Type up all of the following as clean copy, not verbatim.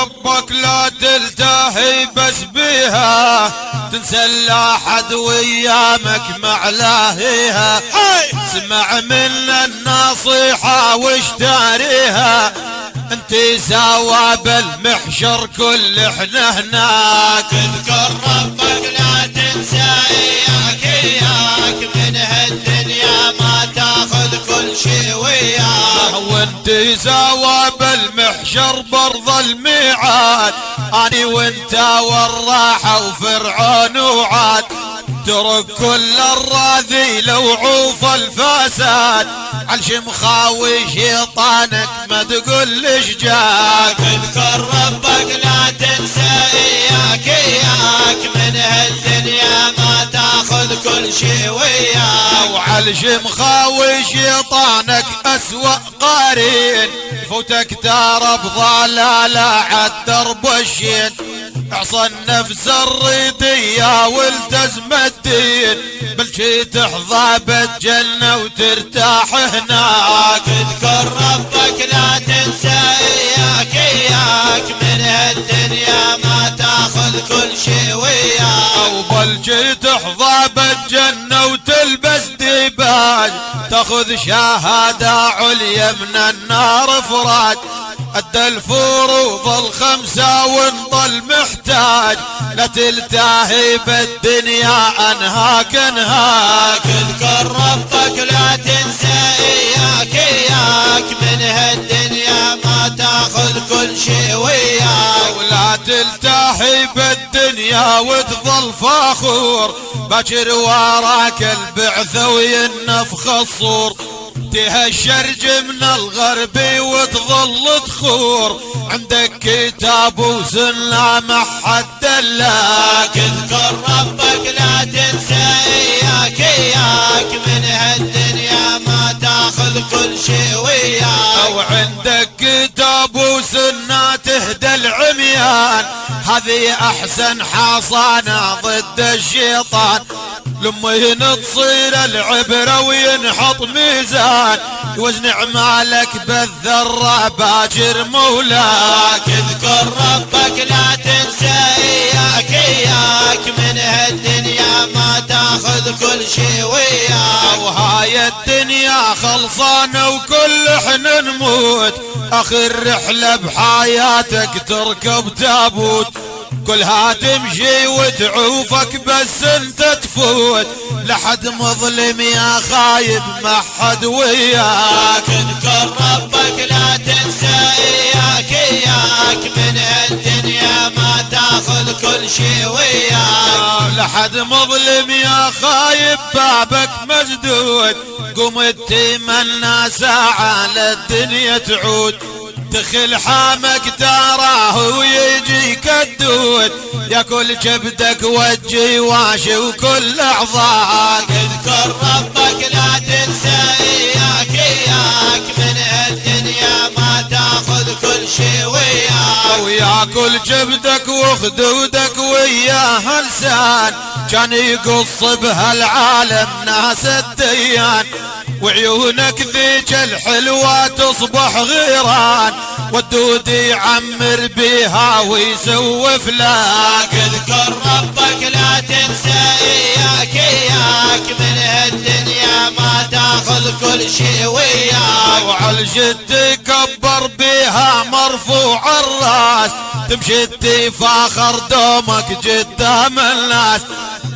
ربك لا تلتهي بس بيها، تنسى الاحد وايامك معلاهيها. اسمع منا النصيحة واشتريها، انت سوا بالمحشر كل احنا هناك. اذكر ربك لا تنسى اياك من هالدنيا ما تاخذ كل شي وياك. وانت سوا بالمحشر برض الميعاد، اني وانت والراحة وفرعون وعاد. ترك كل الراذيل وعوف الفساد، علش مخاوي شيطانك ما تقول ليش جاك. اذكر ربك لا تنسى اياك من هالدنيا ما تاخذ كل شي وياك. وعلش مخاوي شيطانك اسوأ قارين، فوتك ترى بضلالة عالدرب الشين. اعصى النفس الريدية والتزم الدين، بلشي تحظى بالجنة وترتاح هناك. اذكر ربك لا تنسى اياك من هالدنيا ما تاخذ كل شي وياك. وبلشي تحظى بالجنة وتلبس ديباج، تاخذ شهادة عليا من النار فراج. ادى الفروض الخمسة ونضل محتاج، لا تلتهي بالدنيا انهاك انهاك. اذكر ربك لا تنسى اياك من هالدنيا ما تاخذ كل شي وياك. ولا تلتهي بالدنيا وتظل فخور، باكر وراك البعثة وينفخ الصور. تهالشرج من الغرب وتظل تخور، عندك كتاب وسنة ما حد دلاك. اذكر ربك لا تنسى اياك من هالدنيا ما تاخذ كل شي وياك. وعندك كتاب وسنة تهدى العميان، هذه احسن حصانة ضد الشيطان. لما تصير العبرة وينحط ميزان، يوزن اعمالك بالذرة باكر مولاك. اذكر ربك لا تنسى اياك من هالدنيا ما تاخذ كل شي وياك. وهاي الدنيا خلصانة وكل احنا نموت، اخر رحلة بحياتك تركب تابوت. كلها تمشي وتعوفك بس انت تفوت، لحد مظلم يا خايب ما حد وياك. اذكر ربك لا تنسى اياك من هالدنيا ما تاخذ كل شي وياك. لحد مظلم يا خايب بابك مسدود، قم تمنى ساعة للدنيا تعود. دخل حامك تراه ويجيك الدود، ياكل كبدك وجي واشي وكل اعضاك. اذكر ربك لا تنسى اياك من هالدنيا ما تاخذ كل شي وياك. وياكل كبدك وخدودك وياها لسان، كان يقص بهالعالم ناس الديان. وعيونك ذيك الحلوة تصبح غيران، والدود يعمر بيها ويسوف لك. اذكر ربك لا تنسى اياك من هالدنيا ما تاخذ كل شي وياك. وعلش تكبر بيها مرفوع الراس، تمشي تفاخر دومك قدام الناس.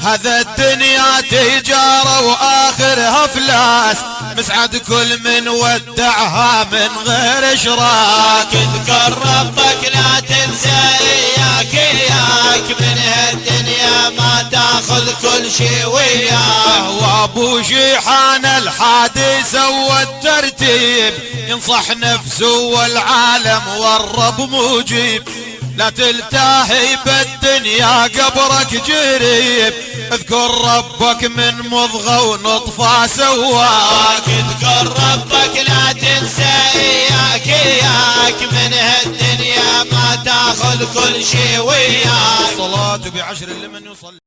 هذا الدنيا تجارة واخرها فلاس، مسعد كل من ودعها من غير اشراك. اذكر ربك لا تنسى اياك من هالدنيا ما تاخذ كل شي وياك. وابو شيحان الحادي سوى الترتيب، ينصح نفسه والعالم والرب مجيب. لا تلتهي بالدنيا قبرك جريب، اذكر ربك من مضغة ونطفة سواك. اذكر ربك لا تنسى اياك من هالدنيا ما تاخذ كل شي وياك. الصلاة بعشر لمن يصلي.